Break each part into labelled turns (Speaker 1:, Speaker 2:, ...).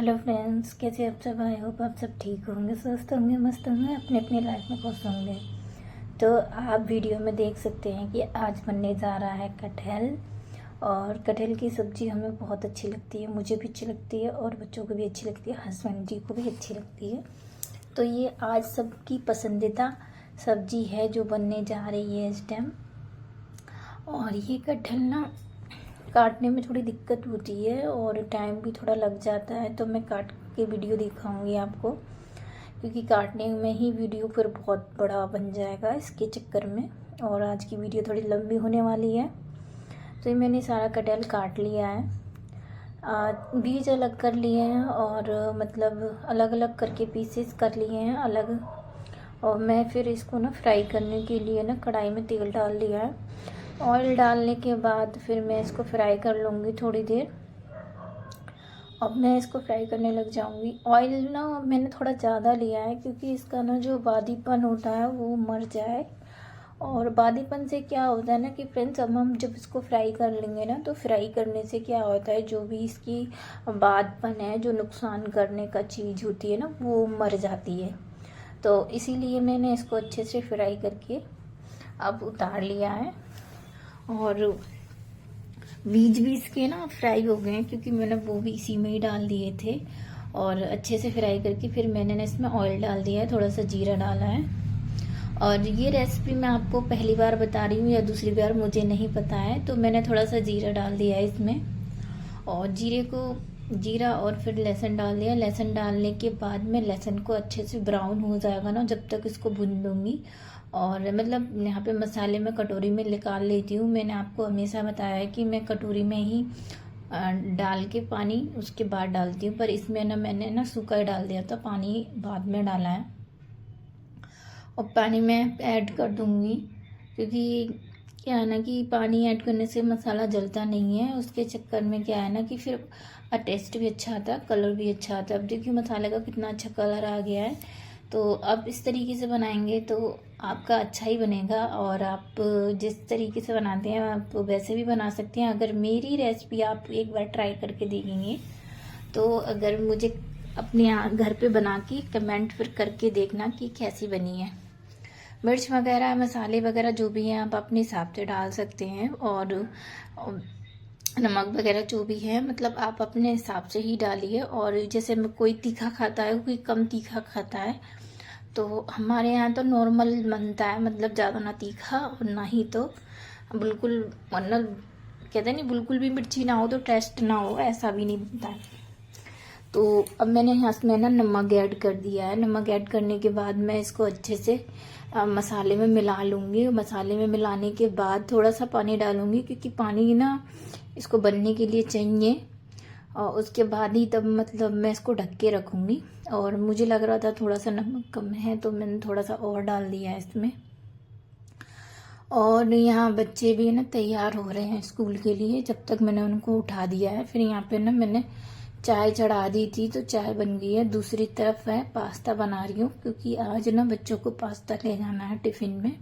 Speaker 1: Hello friends, कैसे आप सब? आई होप आप सब ठीक होंगे, स्वस्थ होंगे, मस्त होंगे, अपने अपनी लाइफ में खुश होंगे। तो आप वीडियो में देख सकते हैं कि आज बनने जा रहा है कटहल। और कटहल की सब्ज़ी हमें बहुत अच्छी लगती है, मुझे भी अच्छी लगती है और बच्चों को भी अच्छी लगती है, हस्बैंड जी को भी अच्छी लगती है। तो ये आज सबकी पसंदीदा सब्ज़ी है जो बनने जा रही है इस टाइम। और ये कटहल ना काटने में थोड़ी दिक्कत होती है और टाइम भी थोड़ा लग जाता है, तो मैं काट के वीडियो दिखाऊंगी आपको, क्योंकि काटने में ही वीडियो फिर बहुत बड़ा बन जाएगा इसके चक्कर में। और आज की वीडियो थोड़ी लंबी होने वाली है। तो ये मैंने सारा कटहल काट लिया है, बीज अलग कर लिए हैं और मतलब अलग अलग करके पीसेस कर लिए हैं अलग। और मैं फिर इसको ना फ्राई करने के लिए ना कढ़ाई में तेल डाल लिया है। ऑयल डालने के बाद फिर मैं इसको फ्राई कर लूँगी थोड़ी देर। अब मैं इसको फ्राई करने लग जाऊँगी। ऑयल ना मैंने थोड़ा ज़्यादा लिया है क्योंकि इसका ना जो बादीपन होता है वो मर जाए। और बादीपन से क्या होता है ना कि फ्रेंड्स, अब हम जब इसको फ्राई कर लेंगे ना, तो फ्राई करने से क्या होता है, जो भी इसकी बादपन है, जो नुकसान करने का चीज़ होती है ना, वो मर जाती है। तो इसीलिए मैंने इसको अच्छे से फ्राई करके अब उतार लिया है। और बीज भी इसके ना फ्राई हो गए हैं क्योंकि मैंने वो भी इसी में ही डाल दिए थे। और अच्छे से फ्राई करके फिर मैंने ना इसमें ऑयल डाल दिया है, थोड़ा सा जीरा डाला है। और ये रेसिपी मैं आपको पहली बार बता रही हूँ या दूसरी बार मुझे नहीं पता है, तो मैंने थोड़ा सा जीरा डाल दिया है इसमें। और जीरा और फिर लहसुन डाल दिया। लहसुन डालने के बाद में लहसुन को अच्छे से ब्राउन हो जाएगा ना, जब तक इसको भून दूंगी। और मतलब यहाँ पे मसाले में कटोरी में निकाल लेती हूँ। मैंने आपको हमेशा बताया है कि मैं कटोरी में ही डाल के पानी उसके बाद डालती हूँ, पर इसमें ना मैंने ना सूखा ही डाल दिया था, पानी बाद में डाला है। और पानी मैं ऐड कर दूँगी क्योंकि क्या है ना कि पानी ऐड करने से मसाला जलता नहीं है। उसके चक्कर में क्या है ना कि फिर टेस्ट भी अच्छा आता है, कलर भी अच्छा आता है। अब देखिए मसाले का कितना अच्छा कलर आ गया है। तो अब इस तरीके से बनाएंगे तो आपका अच्छा ही बनेगा। और आप जिस तरीके से बनाते हैं आप वैसे भी बना सकते हैं। अगर मेरी रेसिपी आप एक बार ट्राई करके देखेंगे तो अगर मुझे अपने घर पे बना के कमेंट फिर करके देखना कि कैसी बनी है। मिर्च वगैरह मसाले वगैरह जो भी हैं आप अपने हिसाब से डाल सकते हैं। और नमक वगैरह जो भी है मतलब आप अपने हिसाब से ही डालिए। और जैसे कोई तीखा खाता है, कोई कम तीखा खाता है, तो हमारे यहाँ तो नॉर्मल बनता है, मतलब ज़्यादा ना तीखा और ना ही तो बिल्कुल, मतलब कहते हैं नहीं बिल्कुल भी मिर्ची ना हो तो टेस्ट ना हो, ऐसा भी नहीं बनता है। तो अब मैंने यहाँ से ना नमक ऐड कर दिया है। नमक ऐड करने के बाद मैं इसको अच्छे से मसाले में मिला लूँगी। मसाले में मिलाने के बाद थोड़ा सा पानी डालूँगी क्योंकि पानी ना इसको बनने के लिए चाहिए। और उसके बाद ही तब मतलब मैं इसको ढक के रखूँगी। और मुझे लग रहा था थोड़ा सा नमक कम है तो मैंने थोड़ा सा और डाल दिया है इसमें। और यहाँ बच्चे भी ना तैयार हो रहे हैं स्कूल के लिए, जब तक मैंने उनको उठा दिया है। फिर यहाँ पे ना मैंने चाय चढ़ा दी थी तो चाय बन गई है। दूसरी तरफ है पास्ता बना रही हूँ क्योंकि आज ना बच्चों को पास्ता ले जाना है टिफिन में।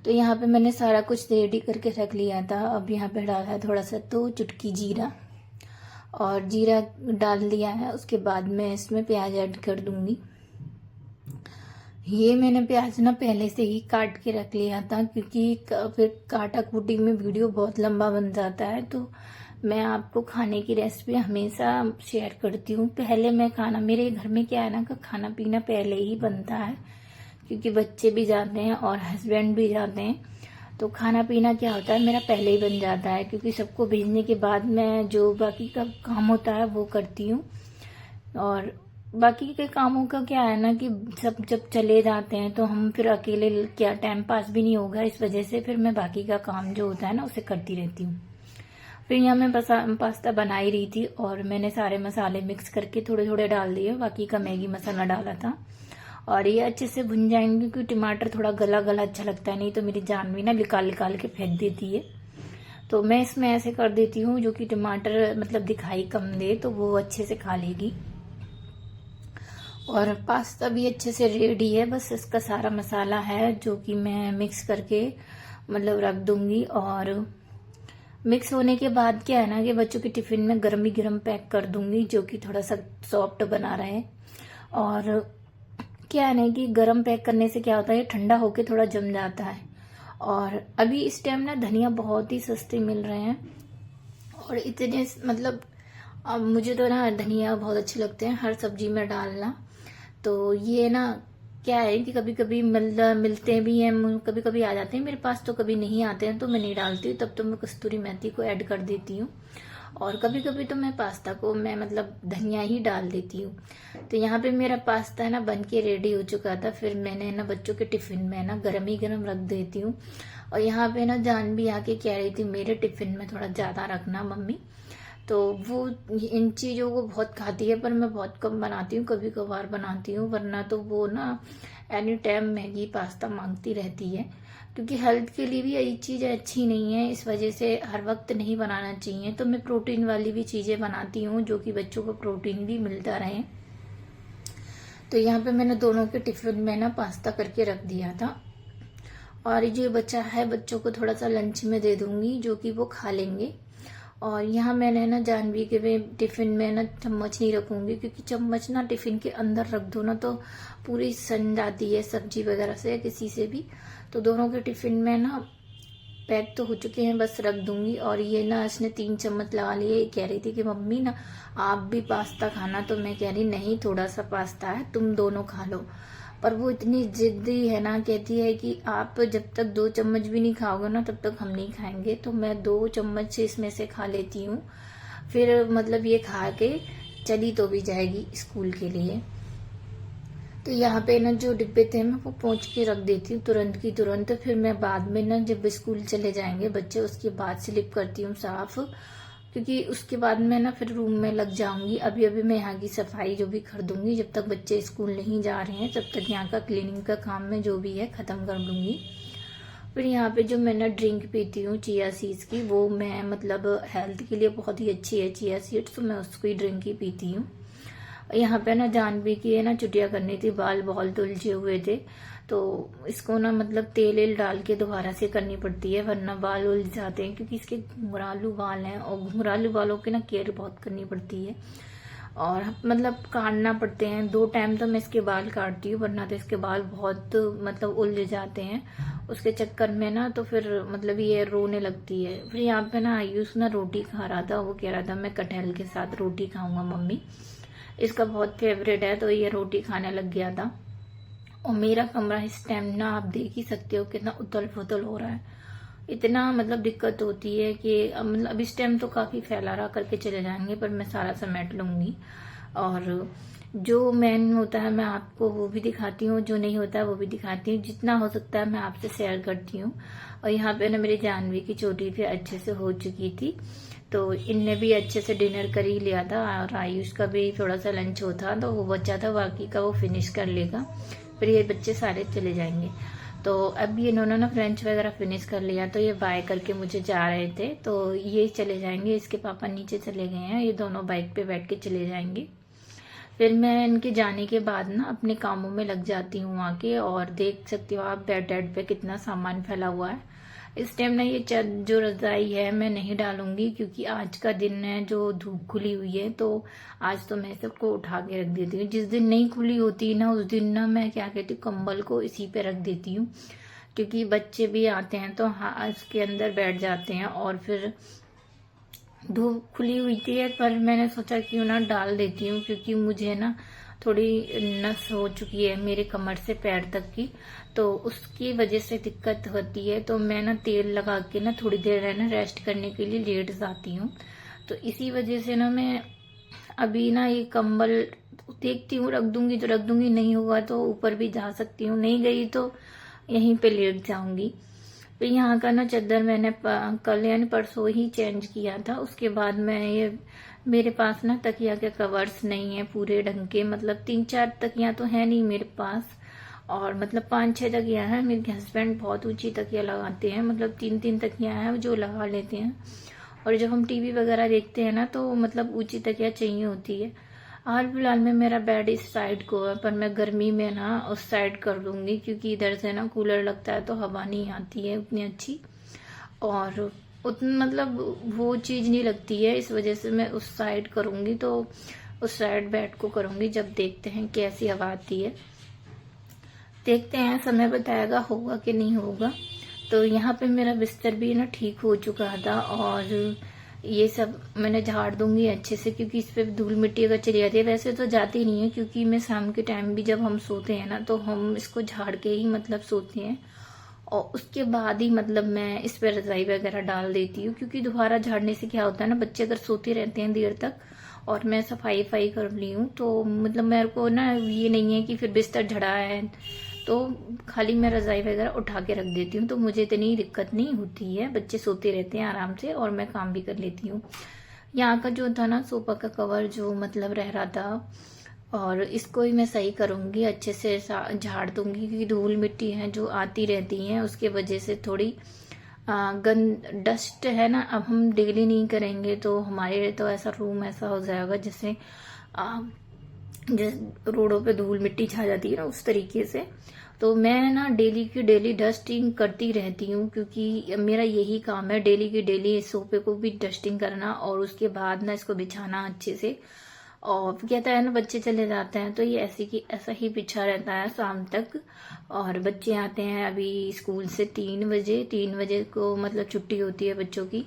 Speaker 1: तो यहाँ पे मैंने सारा कुछ रेडी करके रख लिया था। अब यहाँ पे डाला है थोड़ा सा तो चुटकी जीरा, और जीरा डाल दिया है। उसके बाद मैं इसमें प्याज ऐड कर दूंगी। ये मैंने प्याज ना पहले से ही काट के रख लिया था क्योंकि फिर काटा कूटी में वीडियो बहुत लंबा बन जाता है। तो मैं आपको खाने की रेसिपी हमेशा शेयर करती हूँ। पहले मैं खाना, मेरे घर में क्या है ना कि खाना पीना पहले ही बनता है क्योंकि बच्चे भी जाते हैं और हस्बैंड भी जाते हैं। तो खाना पीना क्या होता है मेरा पहले ही बन जाता है क्योंकि सबको भेजने के बाद मैं जो बाकी का काम होता है वो करती हूँ। और बाकी के कामों का क्या है ना कि सब जब चले जाते हैं तो हम फिर अकेले क्या टाइम पास भी नहीं होगा, इस वजह से फिर मैं बाकी का काम जो होता है ना उसे करती रहती हूँ। फिर यहाँ मैं पास्ता बना ही रही थी और मैंने सारे मसाले मिक्स करके थोड़े थोड़े डाल दिए, बाकी का मैगी मसाला डाला था। और ये अच्छे से भुन जाएंगे क्योंकि टमाटर थोड़ा गला गला अच्छा लगता है, नहीं तो मेरी जान भी ना निकाल निकाल के फेंक देती है। तो मैं इसमें ऐसे कर देती हूँ जो कि टमाटर मतलब दिखाई कम दे तो वो अच्छे से खा लेगी। और पास्ता भी अच्छे से रेडी है, बस इसका सारा मसाला है जो कि मैं मिक्स करके मतलब रख दूंगी। और मिक्स होने के बाद क्या है ना कि बच्चों के टिफिन में गर्म ही गर्म पैक कर दूंगी, जो कि थोड़ा सा सॉफ्ट बना रहे। और क्या है ना कि गर्म पैक करने से क्या होता है, ठंडा होके थोड़ा जम जाता है। और अभी इस टाइम ना धनिया बहुत ही सस्ते मिल रहे हैं, और इतने मतलब अब मुझे तो ना धनिया बहुत अच्छे लगते हैं हर सब्जी में डालना। तो ये ना क्या है कि कभी कभी मिलते भी हैं, कभी कभी आ जाते हैं मेरे पास, तो कभी नहीं आते हैं तो मैं नहीं डालती हूँ। तब तो मैं कस्तूरी मेथी को ऐड कर देती हूँ। और कभी कभी तो मैं पास्ता को मैं मतलब धनिया ही डाल देती हूँ। तो यहाँ पे मेरा पास्ता है ना बन के रेडी हो चुका था। फिर मैंने ना बच्चों के टिफिन में ना गरम ही गरम रख देती हूँ। और यहाँ पे ना जान भी आके कह रही थी मेरे टिफिन में थोड़ा ज्यादा रखना मम्मी। तो वो इन चीज़ों को बहुत खाती है, पर मैं बहुत कम बनाती हूँ, कभी कभार बनाती हूँ, वरना तो वो ना एनी टाइम मैगी पास्ता मांगती रहती है। क्योंकि हेल्थ के लिए भी यही चीज़ अच्छी नहीं है, इस वजह से हर वक्त नहीं बनाना चाहिए। तो मैं प्रोटीन वाली भी चीज़ें बनाती हूँ, जो कि बच्चों को प्रोटीन भी मिलता रहे। तो यहाँ पे मैंने दोनों के टिफिन में ना पास्ता करके रख दिया था। और जो बचा है बच्चों को थोड़ा सा लंच में दे दूंगी, जो कि वो खा लेंगे। और यहाँ मैंने ना जानवी के टिफिन में ना चम्मच नहीं रखूंगी, क्योंकि चम्मच ना टिफिन के अंदर रख दो ना तो पूरी सन जाती है सब्जी वगैरह से या किसी से भी। तो दोनों के टिफिन में ना पैक तो हो चुके हैं, बस रख दूंगी। और ये ना इसने 3 चम्मच लगा लिए। कह रही थी कि मम्मी ना आप भी पास्ता खाना, तो मैं कह रही नहीं, थोड़ा सा पास्ता है, तुम दोनों खा लो। पर वो इतनी जिद्दी है ना, कहती है कि आप जब तक 2 चम्मच भी नहीं खाओगे ना तब तक हम नहीं खाएंगे। तो मैं 2 चम्मच इसमें से खा लेती हूँ। फिर मतलब ये खा के चली तो भी जाएगी स्कूल के लिए। तो यहाँ पे ना जो डिब्बे थे मैं वो पोंछ के रख देती हूँ तुरंत की तुरंत। फिर मैं बाद में ना जब स्कूल चले जाएंगे बच्चे, उसके बाद स्लिप करती हूँ साफ, क्योंकि उसके बाद मैं ना फिर रूम में लग जाऊंगी। अभी अभी मैं यहाँ की सफाई जो भी कर दूंगी, जब तक बच्चे स्कूल नहीं जा रहे हैं तब तक यहाँ का क्लीनिंग का काम मैं जो भी है खत्म कर दूंगी। फिर यहाँ पे जो मैं ना ड्रिंक पीती हूँ चिया सीड्स की, वो मैं मतलब हेल्थ के लिए बहुत ही अच्छी है चिया सीड्स, तो मैं उसको ही ड्रिंक ही पीती हूँ। यहाँ पे ना जानवी की है ना चुटिया करनी थी, बाल बहुत उलझे हुए थे, तो इसको ना मतलब तेल वेल डाल के दोबारा से करनी पड़ती है, वरना बाल उलझ जाते हैं। क्योंकि इसके घुंघरालू बाल हैं, और घुंघरालू बालों की ना केयर बहुत करनी पड़ती है, और मतलब काटना पड़ते हैं। 2 टाइम तो मैं इसके बाल काटती हूँ, वरना तो इसके बाल बहुत मतलब उलझ जाते हैं उसके चक्कर में ना। तो फिर मतलब ये रोने लगती है। फिर यहाँ पे ना आयुष ना रोटी खा रहा था, वो कह रहा था मैं कटहल के साथ रोटी खाऊंगा मम्मी, इसका बहुत फेवरेट है, तो ये रोटी खाने लग गया था। और मेरा कमरा इस टाइम ना आप देख ही सकते हो कितना उथल पुथल हो रहा है, इतना मतलब दिक्कत होती है कि मतलब इस टाइम तो काफी फैला रहा करके चले जाएंगे, पर मैं सारा समेट लूंगी। और जो मेन होता है मैं आपको वो भी दिखाती हूँ, जो नहीं होता है वो भी दिखाती हूँ, जितना हो सकता है मैं आपसे शेयर करती हूँ। और यहाँ पे ना मेरी जानवी की चोटी भी अच्छे से हो चुकी थी, तो इनने भी अच्छे से डिनर कर ही लिया था। और आयुष का भी थोड़ा सा लंच होता तो वो बच्चा था, बाकी का वो फिनिश कर लेगा, फिर ये बच्चे सारे चले जाएंगे। तो अब ये इन्होंने ना फ्रेंच वगैरह फिनिश कर लिया, तो ये बाय करके मुझे जा रहे थे, तो ये चले जाएंगे। इसके पापा नीचे चले गए हैं, ये दोनों बाइक पे बैठ के चले जाएंगे। फिर मैं इनके जाने के बाद ना अपने कामों में लग जाती हूँ आके। और देख सकती हो आप बेड पे कितना सामान फैला हुआ है। इस टाइम ना ये जो रजाई है मैं नहीं डालूंगी, क्योंकि आज का दिन है जो धूप खुली हुई है, तो आज तो मैं सबको उठा के रख देती हूँ। जिस दिन नहीं खुली होती ना उस दिन ना मैं क्या कहती हूँ कंबल को इसी पे रख देती हूँ, क्योंकि बच्चे भी आते हैं तो हाँ इसके अंदर बैठ जाते हैं। और फिर धूप खुली हुई थी, पर मैंने सोचा क्यों ना डाल देती हूँ, क्योंकि मुझे ना थोड़ी नस हो चुकी है मेरे कमर से पैर तक की, तो उसकी वजह से दिक्कत होती है। तो मैं ना तेल लगा के ना थोड़ी देर है ना रेस्ट करने के लिए लेट जाती हूँ। तो इसी वजह से ना मैं अभी ना ये कंबल देखती हूँ, रख दूंगी तो रख दूंगी, नहीं होगा तो ऊपर भी जा सकती हूँ, नहीं गई तो यहीं पे लेट जाऊंगी। फिर यहाँ का ना चादर मैंने कल यानी परसों ही चेंज किया था। उसके बाद मैं ये मेरे पास ना तकिया के कवर्स नहीं है पूरे ढंग के, मतलब 3-4 तकिया तो है नहीं मेरे पास, और मतलब 5-6 तकिया है। मेरे हस्बैंड बहुत ऊंची तकिया लगाते हैं, मतलब 3-3 तकिया है जो लगा लेते हैं। और जब हम टीवी वगैरह देखते हैं ना तो मतलब ऊंची तकिया चाहिए होती है। हाल फिलहाल में मेरा बेड इस साइड को है, पर मैं गर्मी में ना उस साइड कर दूंगी, क्योंकि इधर से ना कूलर लगता है तो हवा नहीं आती है उतनी अच्छी। और उतना मतलब वो चीज़ नहीं लगती है, इस वजह से मैं उस साइड करूँगी, तो उस साइड बेड को करूँगी। जब देखते हैं कैसी हवा आती है, देखते हैं, समय बताएगा होगा कि नहीं होगा। तो यहाँ पे मेरा बिस्तर भी ना ठीक हो चुका था, और ये सब मैंने झाड़ दूंगी अच्छे से, क्योंकि इस पे धूल मिट्टी अगर चली जाती है, वैसे तो जाती नहीं है, क्योंकि मैं शाम के टाइम भी जब हम सोते हैं ना, तो हम इसको झाड़ के ही मतलब सोते हैं, और उसके बाद ही मतलब मैं इस पे रजाई वगैरह डाल देती हूँ। क्योंकि दोबारा झाड़ने से क्या होता है ना, बच्चे अगर सोते रहते हैं देर तक और मैं सफाई कर ली हूँ, तो मतलब मेरे को ना ये नहीं है कि फिर बिस्तर झड़ा है, तो खाली मैं रजाई वगैरह उठा के रख देती हूँ, तो मुझे इतनी दिक्कत नहीं होती है। बच्चे सोते रहते हैं आराम से और मैं काम भी कर लेती हूँ। यहाँ का जो था ना सोफा का कवर जो मतलब रह रहा था, और इसको ही मैं सही करूँगी, अच्छे से झाड़ दूंगी, क्योंकि धूल मिट्टी है जो आती रहती है, उसके वजह से थोड़ी गंद डस्ट है ना। अब हम डेली नहीं करेंगे तो हमारे लिए तो ऐसा रूम ऐसा हो जाएगा जैसे जिस रोडों पे धूल मिट्टी छा जाती है ना, उस तरीके से। तो मैं ना डेली की डेली डस्टिंग करती रहती हूँ, क्योंकि मेरा यही काम है, डेली की डेली सोफे को भी डस्टिंग करना, और उसके बाद ना इसको बिछाना अच्छे से। और कहता है ना, बच्चे चले जाते हैं तो ये ऐसे की ऐसा ही बिछा रहता है शाम तक। और बच्चे आते हैं अभी स्कूल से 3 बजे को मतलब छुट्टी होती है बच्चों की,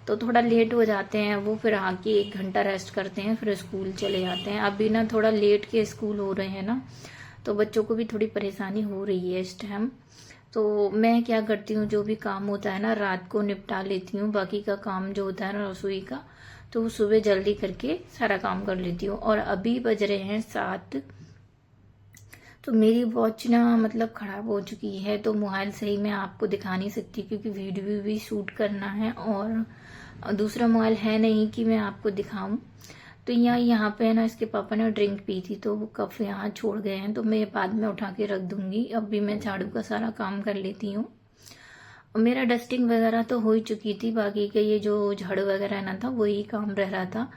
Speaker 1: तो थोड़ा लेट हो जाते हैं वो, फिर आके 1 घंटा रेस्ट करते हैं, फिर स्कूल चले जाते हैं। अभी ना थोड़ा लेट के स्कूल हो रहे हैं ना, तो बच्चों को भी थोड़ी परेशानी हो रही है इस टाइम। तो मैं क्या करती हूँ, जो भी काम होता है ना रात को निपटा लेती हूँ, बाकी का काम जो होता है ना रसोई का, तो वो सुबह जल्दी करके सारा काम कर लेती हूँ। और अभी बज रहे हैं 7, तो मेरी वॉच ना मतलब खराब हो चुकी है, तो मोबाइल सही मैं आपको दिखा नहीं सकती, क्योंकि वीडियो भी शूट करना है, और दूसरा मोबाइल है नहीं कि मैं आपको दिखाऊं। तो यहाँ पे ना इसके पापा ने ड्रिंक पी थी, तो वो कप यहाँ छोड़ गए हैं, तो मैं बाद में उठा के रख दूंगी। अभी मैं झाड़ू का सारा काम कर लेती हूँ। मेरा डस्टिंग वगैरह तो हो ही चुकी थी, बाकी के ये जो झाड़ू वगैरह ना था वही काम रह रहा था,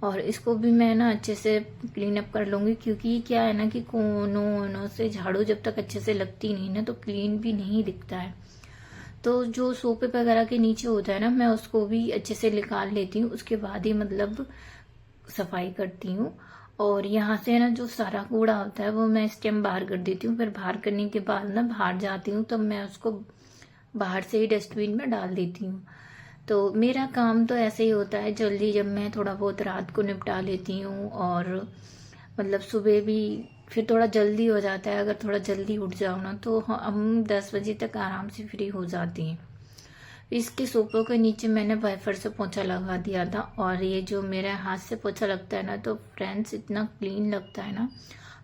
Speaker 1: और इसको भी मैं ना अच्छे से क्लीन अप कर लूंगी। क्योंकि क्या है ना कि कोनों से झाड़ू जब तक अच्छे से लगती नहीं ना, तो क्लीन भी नहीं दिखता है। तो जो सोफे वगैरह के नीचे होता है ना, मैं उसको भी अच्छे से निकाल लेती हूँ, उसके बाद ही मतलब सफाई करती हूँ। और यहाँ से ना जो सारा कूड़ा होता है वो मैं इस टाइम बाहर कर देती हूँ, फिर बाहर करने के बाद ना बाहर जाती हूँ, तब मैं उसको बाहर से ही डस्टबिन में डाल देती हूँ। तो मेरा काम तो ऐसे ही होता है जल्दी, जब मैं थोड़ा बहुत रात को निपटा लेती हूँ, और मतलब सुबह भी फिर थोड़ा जल्दी हो जाता है। अगर थोड़ा जल्दी उठ जाओ ना, तो हम 10 बजे तक आराम से फ्री हो जाती हैं। इसके सोफों के नीचे मैंने वाइपर से पोछा लगा दिया था, और ये जो मेरे हाथ से पोछा लगता है ना, तो फ्रेंड्स इतना क्लीन लगता है ना,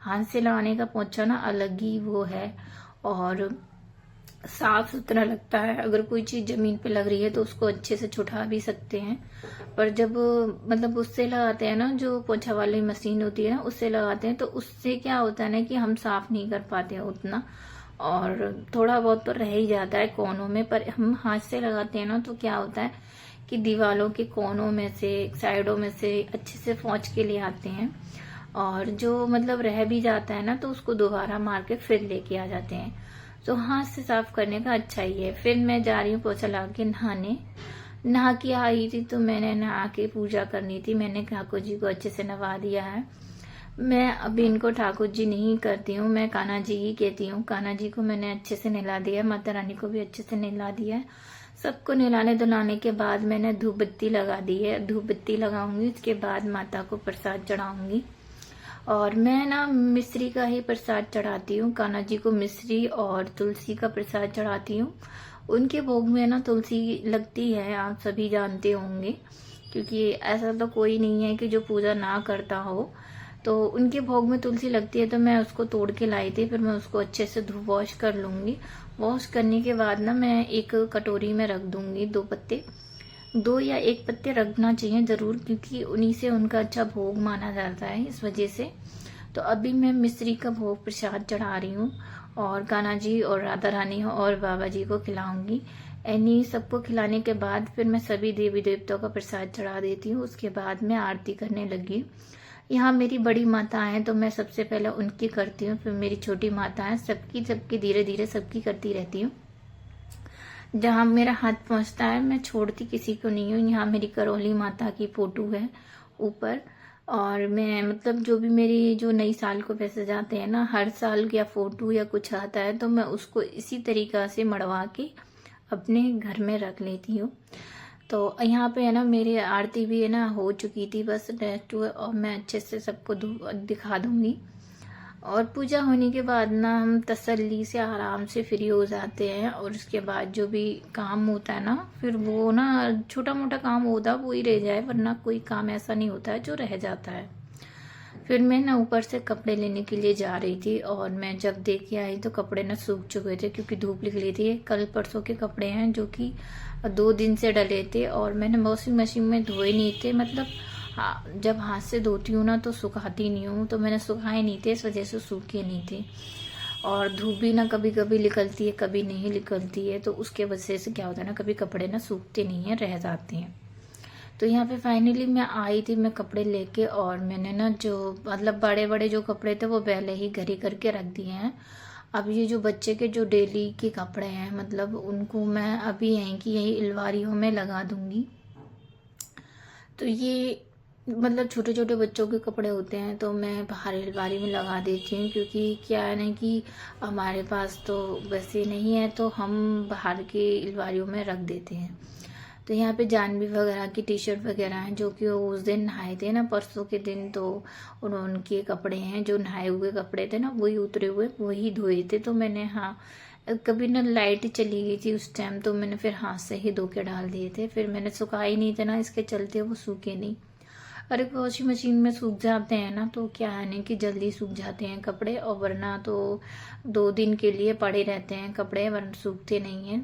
Speaker 1: हाथ से लगाने का पोछा ना अलग ही वो है, और साफ सुथरा लगता है। अगर कोई चीज जमीन पे लग रही है तो उसको अच्छे से छुटा भी सकते हैं, पर जब मतलब उससे लगाते हैं ना, जो पोछा वाली मशीन होती है ना, उससे लगाते हैं, तो उससे क्या होता है ना कि हम साफ नहीं कर पाते हैं उतना, और थोड़ा बहुत तो रह ही जाता है कोनों में। पर हम हाथ से लगाते हैं ना, तो क्या होता है कि दीवारों के कोनों में से, साइडों में से अच्छे से पोंछ के ले आते हैं, और जो मतलब रह भी जाता है ना, तो उसको दोबारा मार के फिर लेके आ जाते हैं। तो हाथ से साफ करने का अच्छा ही है। फिर मैं जा रही हूँ पोछा लगा के नहाने। नहा के आई थी, तो मैंने नहा के पूजा करनी थी, मैंने ठाकुर जी को अच्छे से नवा दिया है। मैं अभी इनको ठाकुर जी नहीं करती हूँ, मैं कान्हा जी ही कहती हूँ। कान्हा जी को मैंने अच्छे से नहला दिया, माता रानी को भी अच्छे से नहला दिया है। सबको नहलाने धुलाने के बाद मैंने धूप बत्ती लगा दी है, धूप बत्ती लगाऊंगी, उसके बाद माता को प्रसाद चढ़ाऊंगी। और मैं ना मिश्री का ही प्रसाद चढ़ाती हूँ, कान्हा जी को मिश्री और तुलसी का प्रसाद चढ़ाती हूँ। उनके भोग में ना तुलसी लगती है, आप सभी जानते होंगे, क्योंकि ऐसा तो कोई नहीं है कि जो पूजा ना करता हो। तो उनके भोग में तुलसी लगती है, तो मैं उसको तोड़ के लाई थी, फिर मैं उसको अच्छे से वॉश कर लूंगी। वॉश करने के बाद ना मैं एक कटोरी में रख दूंगी 2 पत्ते, 2 या 1 पत्ते रखना चाहिए जरूर, क्योंकि उन्हीं से उनका अच्छा भोग माना जाता है, इस वजह से। तो अभी मैं मिश्री का भोग प्रसाद चढ़ा रही हूँ, और कान्हा जी और राधा रानी और बाबा जी को खिलाऊंगी। इन्हीं सबको खिलाने के बाद फिर मैं सभी देवी देवताओं का प्रसाद चढ़ा देती हूँ। उसके बाद मैं आरती करने लगी। यहाँ मेरी बड़ी माता है, तो मैं सबसे पहले उनकी करती हूँ, फिर मेरी छोटी माता है, सबकी धीरे धीरे सबकी करती रहती हूँ। जहाँ मेरा हाथ पहुँचता है मैं छोड़ती किसी को नहीं हूँ। यहाँ मेरी करौली माता की फोटो है ऊपर। और मैं मतलब जो भी मेरी जो नई साल को पैसे जाते हैं ना, हर साल या फोटो या कुछ आता है तो मैं उसको इसी तरीका से मड़वा के अपने घर में रख लेती हूँ। तो यहाँ पे है ना मेरी आरती भी है ना हो चुकी थी, बस नेक्स्ट और मैं अच्छे से सबको दिखा दूंगी। और पूजा होने के बाद ना हम तसल्ली से आराम से फ्री हो जाते हैं। और उसके बाद जो भी काम होता है ना, फिर वो ना छोटा मोटा काम होता वो ही रह जाए, वरना कोई काम ऐसा नहीं होता है जो रह जाता है। फिर मैं ना ऊपर से कपड़े लेने के लिए जा रही थी और मैं जब देख के आई तो कपड़े ना सूख चुके थे क्योंकि धूप निकली थी। कल परसों के कपड़े हैं जो कि 2 दिन से डले थे और मैंने वॉशिंग मशीन में धोए नहीं थे। मतलब जब हाथ से धोती हूँ ना तो सुखाती नहीं हूँ, तो मैंने सुखाए नहीं थे, इस वजह से सूखे नहीं थे। और धूप भी ना कभी कभी निकलती है कभी नहीं निकलती है, तो उसके वजह से क्या होता है ना, कभी कपड़े ना सूखते नहीं है, रह जाते हैं। तो यहाँ पे फाइनली मैं आई थी मैं कपड़े लेके, और मैंने ना जो मतलब बड़े बड़े जो कपड़े थे वो पहले ही घड़ी करके रख दिए हैं। अब ये जो बच्चे के जो डेली के कपड़े हैं मतलब उनको मैं अभी यहीं की यही अलमारियों में लगा दूंगी। तो ये मतलब छोटे छोटे बच्चों के कपड़े होते हैं तो मैं बाहर अलमारी में लगा देती हूँ, क्योंकि क्या है ना कि हमारे पास तो वैसे नहीं है तो हम बाहर की अलमारियों में रख देते हैं। तो यहाँ पे जानवी वगैरह की टी शर्ट वगैरह हैं जो कि उस दिन नहाए थे ना, परसों के दिन, तो उनके कपड़े हैं जो नहाए हुए कपड़े थे ना, वही उतरे हुए वही धोए थे। तो मैंने कभी ना लाइट चली गई थी उस टाइम, तो मैंने फिर हाथ से ही धो के डाल दिए थे। फिर मैंने सुखाए नहीं थे ना, इसके चलते वो सूखे नहीं। अरे वॉशिंग मशीन में सूख जाते हैं ना तो क्या है ना कि जल्दी सूख जाते हैं कपड़े, और वरना तो 2 दिन के लिए पड़े रहते हैं कपड़े, वरना सूखते नहीं हैं।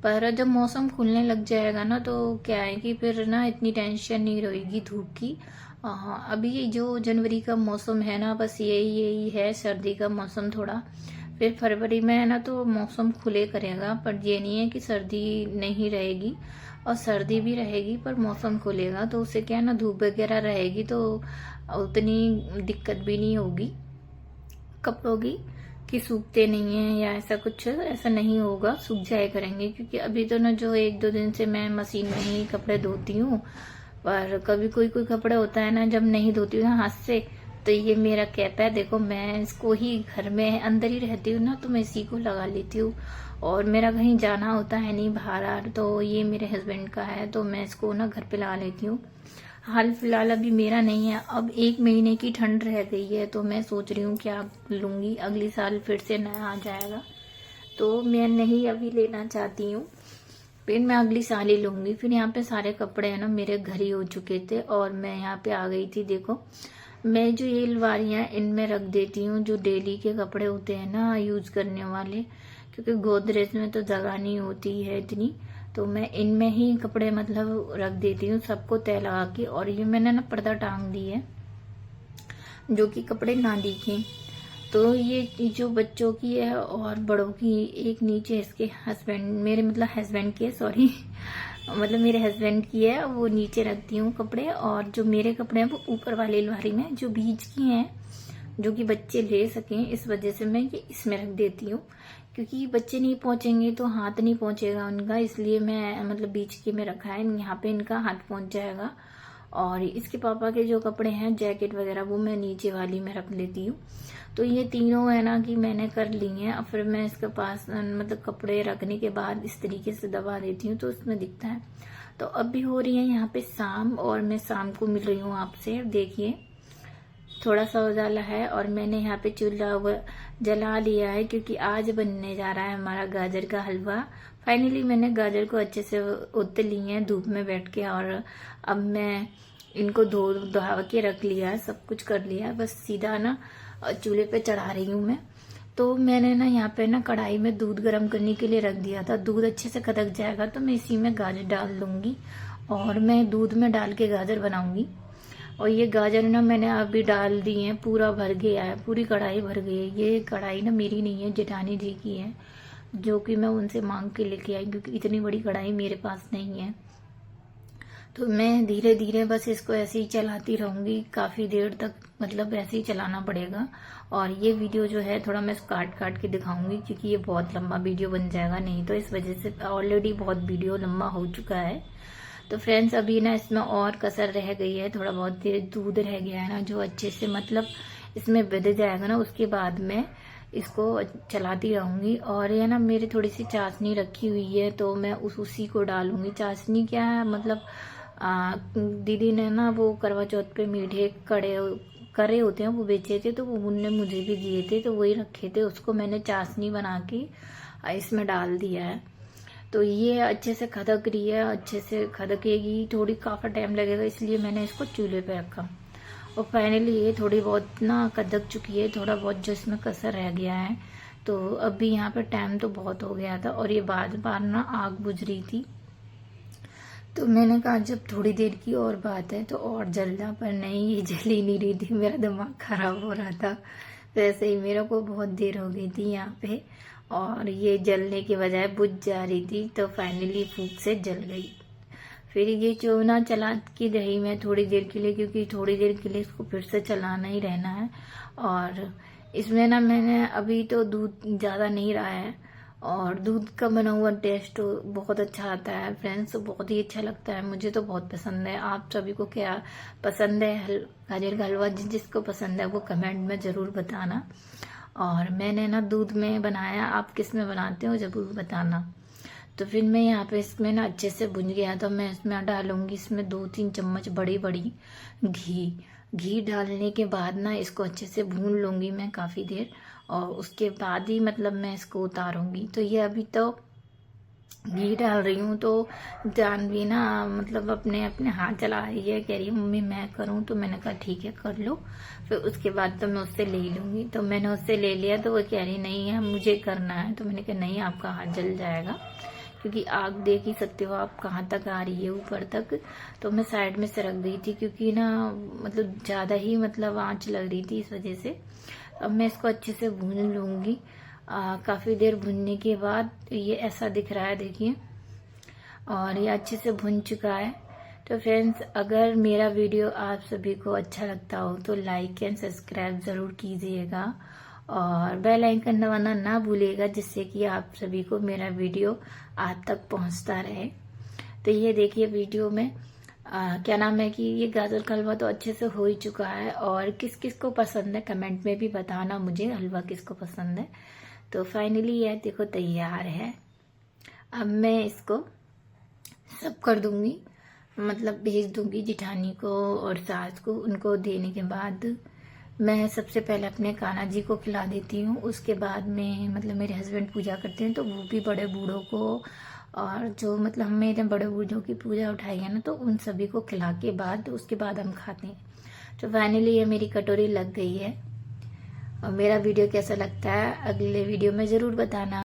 Speaker 1: पर जब मौसम खुलने लग जाएगा ना तो क्या है कि फिर ना इतनी टेंशन नहीं रहेगी धूप की। अभी जो जनवरी का मौसम है ना, बस यही है सर्दी का मौसम थोड़ा। फिर फरवरी में है ना तो मौसम खुले करेगा, पर ये नहीं है कि सर्दी नहीं रहेगी, और सर्दी भी रहेगी पर मौसम खुलेगा, तो उससे क्या है ना धूप वगैरह रहेगी तो उतनी दिक्कत भी नहीं होगी कपड़ों की कि सूखते नहीं है या ऐसा कुछ, ऐसा नहीं होगा, सूख जाए करेंगे। क्योंकि अभी तो ना जो 1-2 दिन से मैं मशीन में ही कपड़े धोती हूँ, पर कभी कोई कपड़े होता है ना जब नहीं धोती हूँ हाथ से, तो ये मेरा कैप है, देखो मैं इसको ही घर में अंदर ही रहती हूँ ना तो मैं इसी को लगा लेती हूँ। और मेरा कहीं जाना होता है नहीं बाहर, तो ये मेरे हस्बैंड का है तो मैं इसको ना घर पे लगा लेती हूँ। हाल फिलहाल अभी मेरा नहीं है, अब 1 महीने की ठंड रह गई है तो मैं सोच रही हूँ क्या लूंगी, अगली साल फिर से नया आ जाएगा तो मैं नहीं अभी लेना चाहती हूँ, फिर मैं अगली साल ही लूंगी। फिर यहाँ पे सारे कपड़े है ना मेरे घर ही हो चुके थे और मैं यहाँ पे आ गई थी। देखो मैं जो ये अलमारियाँ इनमें रख देती हूँ जो डेली के कपड़े होते हैं ना यूज करने वाले, क्योंकि गोदरेज में तो जगह नहीं होती है इतनी, तो मैं इनमें ही कपड़े मतलब रख देती हूँ सबको तय लगा के। और ये मैंने ना पर्दा टांग दी है जो कि कपड़े ना दिखें। तो ये जो बच्चों की है और बड़ों की, एक नीचे इसके हस्बैंड मेरे मतलब हस्बैंड की है, सॉरी मतलब मेरे हस्बैंड की है, वो नीचे रखती हूँ कपड़े, और जो मेरे कपड़े हैं वो ऊपर वाली अलमारी में जो बीच की हैं जो कि बच्चे ले सकें, इस वजह से मैं ये इसमें रख देती हूँ। क्योंकि बच्चे नहीं पहुंचेंगे तो हाथ नहीं पहुंचेगा उनका, इसलिए मैं मतलब बीच के में रखा है, यहाँ पे इनका हाथ पहुंच जाएगा। और इसके पापा के जो कपड़े हैं जैकेट वगैरह वो मैं नीचे वाली में रख लेती हूँ। तो ये तीनों है ना कि मैंने कर ली हैं। अब फिर मैं इसके पास मतलब कपड़े रखने के बाद इस तरीके से दबा देती हूँ तो इसमें दिखता है। तो अब भी हो रही है यहाँ पे शाम, और मैं शाम को मिल रही हूँ आपसे। देखिए थोड़ा सा उजाला है और मैंने यहाँ पे चूल्हा जला लिया है क्योंकि आज बनने जा रहा है हमारा गाजर का हलवा। फाइनली मैंने गाजर को अच्छे से उत ली है धूप में बैठ के, और अब मैं इनको धो के रख लिया है, सब कुछ कर लिया है, बस सीधा ना चूल्हे पे चढ़ा रही हूँ मैं। तो मैंने ना यहाँ पे ना कढ़ाई में दूध गर्म करने के लिए रख दिया था, दूध अच्छे से खदक जाएगा तो मैं इसी में गाजर डाल दूंगी और मैं दूध में डाल के गाजर बनाऊंगी। और ये गाजर ना मैंने अभी डाल दी है, पूरा भर गया है, पूरी कढ़ाई भर गई है। ये कढ़ाई ना मेरी नहीं है, जेठानी जी की है, जो कि मैं उनसे मांग के लेके आई क्योंकि इतनी बड़ी कढ़ाई मेरे पास नहीं है। तो मैं धीरे धीरे बस इसको ऐसे ही चलाती रहूंगी काफी देर तक, मतलब ऐसे ही चलाना पड़ेगा। और ये वीडियो जो है थोड़ा मैं काट काट के दिखाऊंगी, क्योंकि ये बहुत लंबा वीडियो बन जाएगा, नहीं तो इस वजह से ऑलरेडी बहुत वीडियो लंबा हो चुका है। तो फ्रेंड्स अभी ना इसमें और कसर रह गई है, थोड़ा बहुत दूध रह गया है ना, जो अच्छे से मतलब इसमें बिध जाएगा ना, उसके बाद मैं इसको चलाती रहूंगी। और ये ना मेरी थोड़ी सी चाशनी रखी हुई है, तो मैं उसी को डालूंगी। चाशनी क्या है मतलब दीदी ने ना वो करवा चौथ पे मीठे करे होते हैं वो बेचे थे, तो वो उनने मुझे भी दिए थे, तो वही रखे थे, उसको मैंने चाशनी बना के इसमें डाल दिया है। तो ये अच्छे से खदक रही है, अच्छे से खदकेगी, थोड़ी काफी टाइम लगेगा, इसलिए मैंने इसको चूल्हे पे रखा। और फाइनली ये थोड़ी बहुत ना कदक चुकी है, थोड़ा बहुत जो इसमें कसर रह गया है। तो अभी यहाँ पे टाइम तो बहुत हो गया था, और ये बार बार ना आग बुझ रही थी, तो मैंने कहा जब थोड़ी देर की और बात है तो और जलना, पर नहीं, ये जल ही नहीं रही थी, मेरा दिमाग खराब हो रहा था। वैसे ही मेरे को बहुत देर हो गई थी यहाँ पे, और ये जलने के बजाय बुझ जा रही थी, तो फाइनली फूंक से जल गई। फिर ये चूना चला के रही मैं थोड़ी देर के लिए, क्योंकि थोड़ी देर के लिए इसको फिर से चलाना ही रहना है। और इसमें ना मैंने अभी तो दूध ज़्यादा नहीं रहा है, और दूध का बना हुआ टेस्ट बहुत अच्छा आता है फ्रेंड्स, बहुत ही अच्छा लगता है, मुझे तो बहुत पसंद है। आप सभी को क्या पसंद है गाजर का हलवा? जिसको पसंद है वो कमेंट में ज़रूर बताना। और मैंने ना दूध में बनाया, आप किस में बनाते हो ज़रूर बताना। तो फिर मैं यहाँ पे इसमें ना अच्छे से भुन गया, तो मैं इसमें डालूंगी इसमें 2-3 चम्मच बड़ी बड़ी घी डालने के बाद ना इसको अच्छे से भून लूंगी मैं काफ़ी देर, और उसके बाद ही मतलब मैं इसको उतारूंगी। तो ये अभी तो घी डाल रही हूँ, तो जान भी ना मतलब अपने अपने हाथ चला रही है, कह रही है मम्मी मैं करूँ, तो मैंने कहा ठीक है कर लो। फिर उसके बाद तो मैं उससे ले लूंगी, तो मैंने उससे ले लिया, तो वो कह रही नहीं है मुझे करना है, तो मैंने कहा नहीं आपका हाथ जल जाएगा, क्योंकि आग देख ही सकते हो आप कहाँ तक आ रही है, ऊपर तक। तो मैं साइड में से रख दी थी, क्योंकि ना मतलब ज़्यादा ही मतलब आंच लग रही थी, इस वजह से। अब मैं इसको अच्छे से भून लूँगी। काफ़ी देर भूनने के बाद ये ऐसा दिख रहा है, देखिए, और ये अच्छे से भुन चुका है। तो फ्रेंड्स अगर मेरा वीडियो आप सभी को अच्छा लगता हो तो लाइक एंड सब्सक्राइब ज़रूर कीजिएगा, और बेल आइकन दबाना ना भूलिएगा, जिससे कि आप सभी को मेरा वीडियो आप तक पहुंचता रहे। तो ये देखिए वीडियो में क्या नाम है कि ये गाजर का हलवा तो अच्छे से हो ही चुका है। और किस किस को पसंद है कमेंट में भी बताना मुझे, हलवा किसको पसंद है। तो फाइनली ये देखो तैयार है। अब मैं इसको सब कर दूंगी, मतलब भेज दूंगी जिठानी को और सास को। उनको देने के बाद मैं सबसे पहले अपने कान्हा जी को खिला देती हूँ, उसके बाद में मतलब मेरे हस्बैंड पूजा करते हैं, तो वो भी बड़े बूढ़ों को, और जो मतलब हम मेरे बड़े बूढ़ों की पूजा उठाई है ना, तो उन सभी को खिला के बाद उसके बाद हम खाते हैं। तो फाइनली ये मेरी कटोरी लग गई है। और मेरा वीडियो कैसा लगता है अगले वीडियो में ज़रूर बताना।